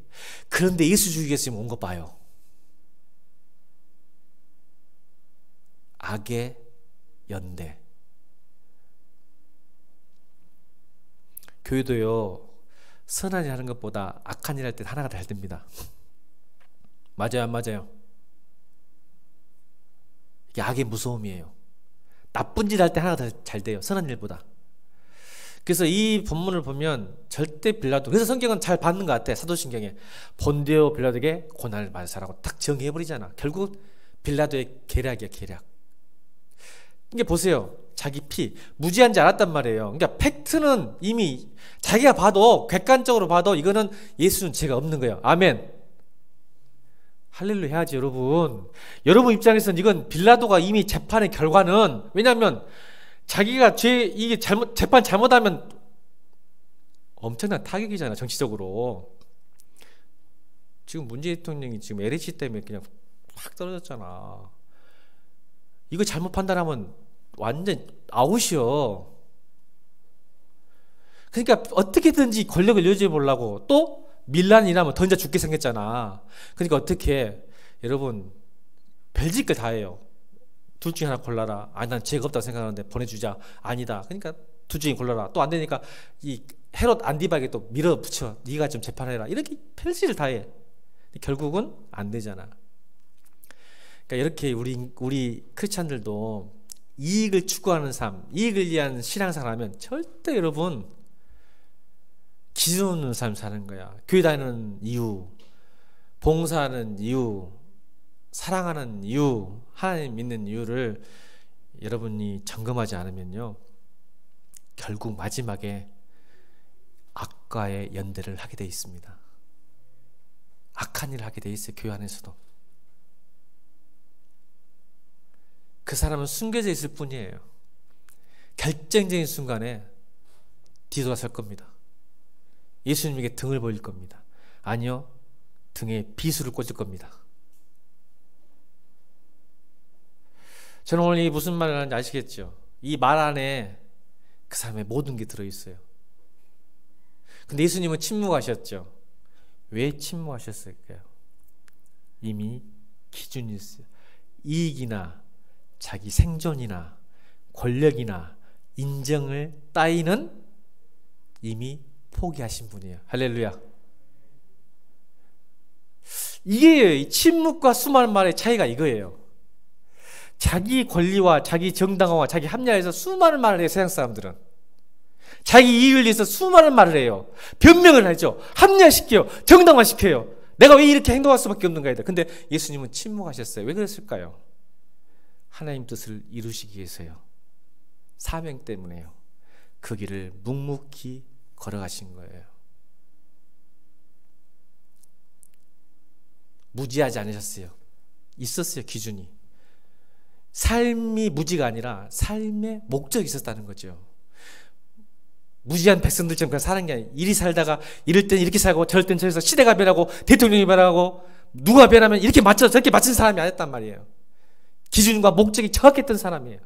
그런데 예수 죽이기 위해서 온 거 봐요. 악의 연대. 교회도요, 선한 일 하는 것보다 악한 일 할 때 하나가 잘 됩니다. 맞아요, 안 맞아요? 이게 악의 무서움이에요. 나쁜 짓 할 때 하나가 더 잘 돼요, 선한 일보다. 그래서 이 본문을 보면 절대 빌라도, 그래서 성경은 잘 받는 것 같아. 사도신경에 본디오 빌라도에게 고난을 말사라고 딱 정해버리잖아. 결국 빌라도의 계략이야, 계략. 이게 보세요, 자기 피 무지한지 알았단 말이에요. 그러니까 팩트는 이미 자기가 봐도, 객관적으로 봐도 이거는 예수는 죄가 없는 거예요. 아멘. 할렐루야 해야지, 여러분. 여러분 입장에서는 이건 빌라도가 이미 재판의 결과는, 왜냐하면 자기가 이게 재판 잘못하면 엄청난 타격이잖아, 정치적으로. 지금 문재인 대통령이 지금 LH 때문에 그냥 확 떨어졌잖아. 이거 잘못 판단하면 완전 아웃이요. 그러니까 어떻게든지 권력을 유지해 보려고, 또 밀란이 일하면 던져 죽게 생겼잖아. 그러니까 어떻게, 여러분, 별짓걸 다 해요. 둘 중에 하나 골라라. 아니, 난 죄가 없다고 생각하는데 보내주자. 아니다. 그러니까 둘 중에 골라라. 또 안 되니까 이 헤롯 안디바에게 또 밀어붙여. 네가 좀 재판해라. 이렇게 별짓을 다 해. 결국은 안 되잖아. 그러니까 이렇게 우리 크리스찬들도 이익을 추구하는 삶, 이익을 위한 신앙생활하면 절대 여러분 기준 없는 삶 사는 거야. 교회 다니는 이유, 봉사하는 이유, 사랑하는 이유, 하나님 믿는 이유를 여러분이 점검하지 않으면요, 결국 마지막에 악과의 연대를 하게 돼 있습니다. 악한 일을 하게 돼 있어요, 교회 안에서도. 그 사람은 숨겨져 있을 뿐이에요. 결정적인 순간에 뒤돌아설 겁니다. 예수님에게 등을 보일 겁니다. 아니요, 등에 비수를 꽂을 겁니다. 저는 오늘 이 무슨 말을 하는지 아시겠죠? 이 말 안에 그 사람의 모든 게 들어있어요. 근데 예수님은 침묵하셨죠. 왜 침묵하셨을까요? 이미 기준이 있어요. 이익이나 자기 생존이나 권력이나 인정을 따위는 이미 포기하신 분이에요. 할렐루야. 이게 침묵과 수많은 말의 차이가 이거예요. 자기 권리와 자기 정당화와 자기 합리화에서 수많은 말을 해요. 세상 사람들은 자기 이익을 위해서 수많은 말을 해요. 변명을 하죠. 합리화시켜요. 정당화시켜요. 내가 왜 이렇게 행동할 수밖에 없는가에 대해. 근데 예수님은 침묵하셨어요. 왜 그랬을까요? 하나님 뜻을 이루시기 위해서요. 사명 때문에요. 그 길을 묵묵히 걸어가신 거예요. 무지하지 않으셨어요. 있었어요. 기준이. 삶이 무지가 아니라 삶의 목적이 있었다는 거죠. 무지한 백성들처럼 그냥 사는 게 아니에요. 이리 살다가 이럴 땐 이렇게 살고 저럴 땐 저래서 시대가 변하고 대통령이 변하고 누가 변하면 이렇게 맞춰 저렇게 맞춘 사람이 아니었단 말이에요. 기준과 목적이 정확했던 사람이에요.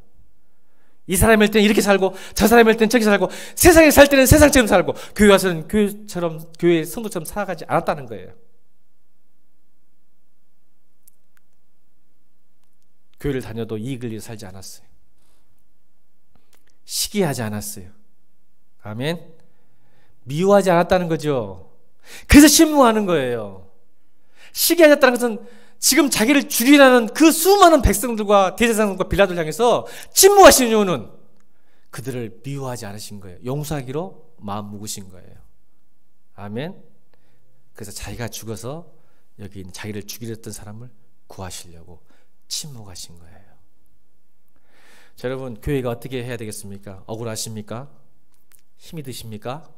이 사람일 땐 이렇게 살고 저 사람일 땐 저렇게 살고 세상에 살 때는 세상처럼 살고 교회 와서는 교회 성도처럼 살아가지 않았다는 거예요. 교회를 다녀도 이익을 위해 살지 않았어요. 시기하지 않았어요. 아멘. 미워하지 않았다는 거죠. 그래서 침묵하는 거예요. 시기하셨다는 것은 지금 자기를 죽이라는 그 수많은 백성들과 대제사장과 빌라도를 향해서 침묵하신 이유는 그들을 미워하지 않으신 거예요. 용서하기로 마음 먹으신 거예요. 아멘. 그래서 자기가 죽어서 여기 있는 자기를 죽이려 했던 사람을 구하시려고 침묵하신 거예요. 자, 여러분, 교회가 어떻게 해야 되겠습니까? 억울하십니까? 힘이 드십니까?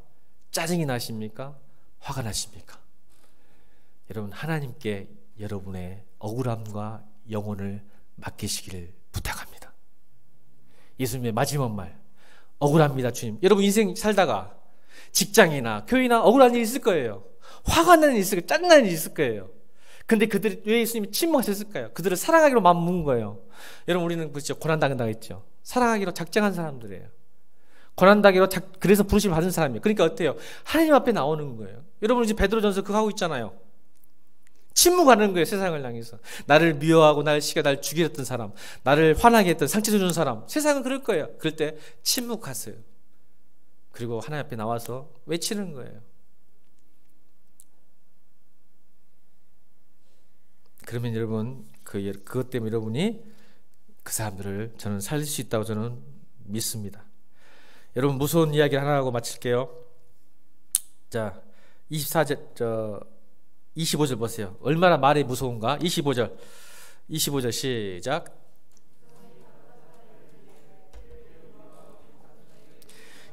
짜증이 나십니까? 화가 나십니까? 여러분, 하나님께 여러분의 억울함과 영혼을 맡기시기를 부탁합니다. 예수님의 마지막 말, 억울합니다, 주님. 여러분 인생 살다가 직장이나 교회나 억울한 일이 있을 거예요. 화가 나는 일이 있을 거예요. 짜증나는 일이 있을 거예요. 근데 그들이 왜 예수님이 침묵하셨을까요? 그들을 사랑하기로 마음 먹은 거예요. 여러분, 우리는 그렇죠. 고난당한다고 했죠. 사랑하기로 작정한 사람들이에요. 고난당하기로 그래서 부르심을 받은 사람이에요. 그러니까 어때요? 하나님 앞에 나오는 거예요. 여러분 이제 베드로전서 그거 하고 있잖아요. 침묵하는 거예요. 세상을 향해서. 나를 미워하고 날 죽였던 사람, 나를 화나게 했던 상처 주는 사람, 세상은 그럴 거예요. 그럴 때 침묵하세요. 그리고 하나님 앞에 나와서 외치는 거예요. 그러면 여러분 그것 때문에 여러분이 그 사람들을 저는 살릴 수 있다고 저는 믿습니다. 여러분 무서운 이야기 하나 하고 마칠게요. 자, 25절 보세요. 얼마나 말이 무서운가? 25절 시작.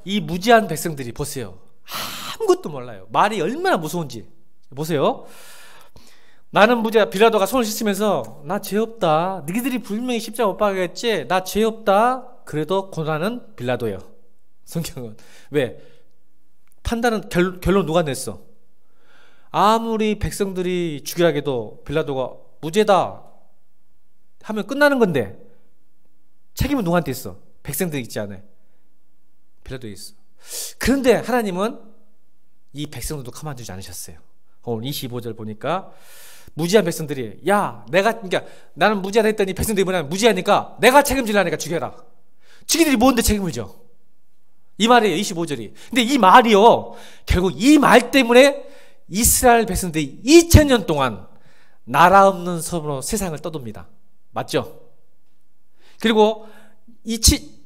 이 무지한 백성들이 보세요. 아무것도 몰라요. 말이 얼마나 무서운지 보세요. 나는 무죄. 빌라도가 손을 씻으면서 나 죄 없다. 너희들이 분명히 십자가 못 박았겠지. 나 죄 없다. 그래도 고난은 빌라도예요. 성경은 왜? 판단은 결론 누가 냈어? 아무리 백성들이 죽이라고 해도 빌라도가 무죄다 하면 끝나는 건데 책임은 누구한테 있어? 백성들이 있지 않아요? 빌라도에 있어. 그런데 하나님은 이 백성들도 가만두지 않으셨어요. 오늘 25절 보니까 무지한 백성들이 그러니까 나는 무지하다 했더니 백성들이 뭐냐면 무지하니까 내가 책임질라니까 죽여라. 죽이들이 뭔데 책임을 져? 이 말이에요. 25절이. 근데 이 말이요, 결국 이 말 때문에 이스라엘 백성들이 2000년 동안 나라 없는 섬으로 세상을 떠돕니다. 맞죠? 그리고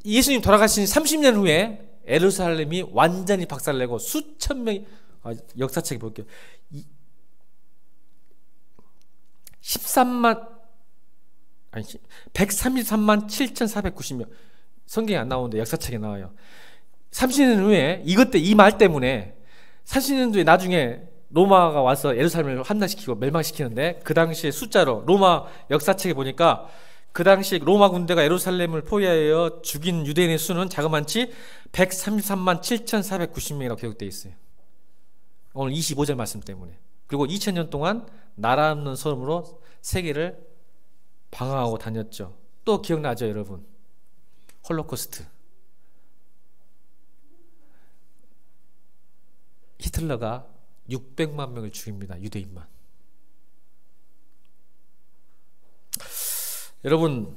예수님 돌아가신 30년 후에 예루살렘이 완전히 박살내고 수천 명이 역사책 볼게요. 133만 7,490명. 성경에 안 나오는데 역사책에 나와요. 30년 후에 이 말 때문에 30년 후에 나중에 로마가 와서 예루살렘을 함락시키고 멸망시키는데 그 당시에 숫자로 로마 역사책에 보니까 그 당시 로마 군대가 예루살렘을 포위하여 죽인 유대인의 수는 자그만치 133만 7,490명이라고 기록되어 있어요. 오늘 25절 말씀 때문에. 그리고 2000년 동안 나라 없는 섬으로 세계를 방황하고 다녔죠. 또 기억나죠, 여러분? 홀로코스트. 히틀러가 600만 명을 죽입니다. 유대인만. 여러분,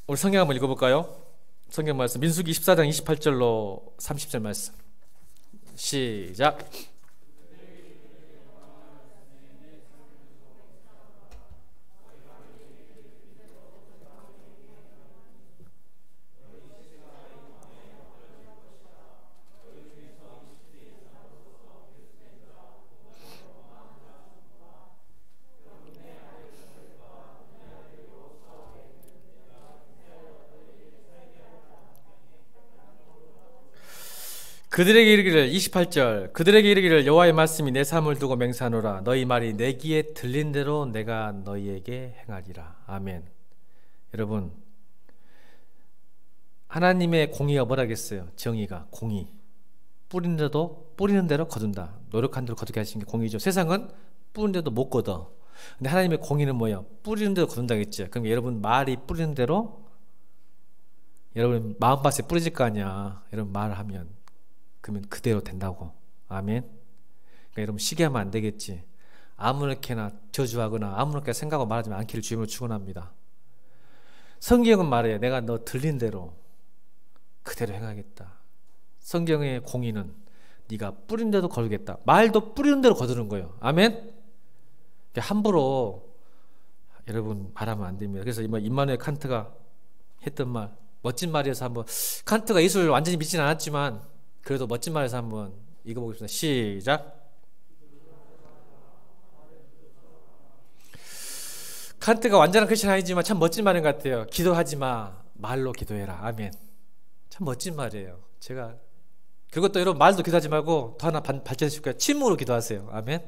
오늘 성경 한번 읽어볼까요? 성경 말씀 민수기 14장 28절로 30절 말씀 시작. 그들에게 이르기를 28절 그들에게 이르기를 여호와의 말씀이 내 삶을 두고 맹세하노라 너희 말이 내 귀에 들린 대로 내가 너희에게 행하리라. 아멘. 여러분, 하나님의 공의가 뭐라겠어요? 정의가 공의. 뿌리는 대로 거둔다. 노력한 대로 거두게 하시는 게 공의죠. 세상은 뿌리는 데도 못 거둬. 근데 하나님의 공의는 뭐예요? 뿌리는 대로 거둔다겠죠. 그럼 여러분 말이 뿌리는 대로 여러분 마음밭에 뿌려질 거 아니야. 여러분 말을 하면 그러면 그대로 된다고. 아멘. 그러니까 여러분 시기하면 안 되겠지. 아무렇게나 저주하거나 아무렇게나 생각하고 말하지 않기를 주님으로 축원합니다. 성경은 말해요. 내가 너 들린 대로 그대로 행하겠다. 성경의 공의는 네가 뿌린 대로 거두겠다. 말도 뿌리는 대로 거두는 거예요. 아멘. 함부로 여러분 말하면 안 됩니다. 그래서 임마누엘 칸트가 했던 말, 멋진 말이어서 한번, 칸트가 예수를 완전히 믿지는 않았지만 그래도 멋진 말에서 한번 읽어보겠습니다. 시작. 칸트가 완전한 크리스천 아니지만 참 멋진 말인 것 같아요. 기도하지 마, 말로 기도해라. 아멘. 참 멋진 말이에요. 제가 그리고 또 여러분 말도 기도하지 말고 더 하나 발전시킬 거예요. 침묵으로 기도하세요. 아멘.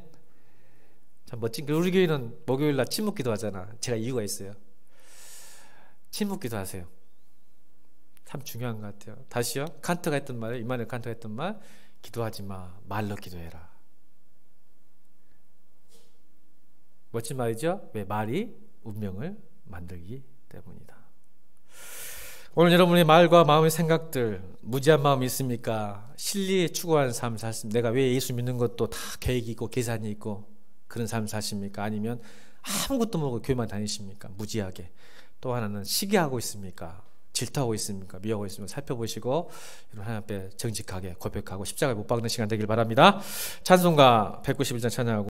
참 멋진. 우리 교회는 목요일날 침묵 기도하잖아. 제가 이유가 있어요. 침묵 기도하세요. 참 중요한 것 같아요. 다시요. 칸트가 했던 말이에요. 임마누엘 칸트가 했던 말, 기도하지 마, 말로 기도해라. 멋진 말이죠. 왜? 말이 운명을 만들기 때문이다. 오늘 여러분의 말과 마음의 생각들, 무지한 마음이 있습니까? 진리에 추구하는 삶을 사십니까? 내가 왜 예수 믿는 것도 다 계획이 있고 계산이 있고 그런 삶을 사십니까? 아니면 아무것도 모르고 교회만 다니십니까? 무지하게. 또 하나는 시기하고 있습니까? 질투하고 있습니까? 미워하고 있습니까? 살펴보시고 하나님 앞에 정직하게 고백하고 십자가에 못 박는 시간 되길 바랍니다. 찬송가 191장 찬양하고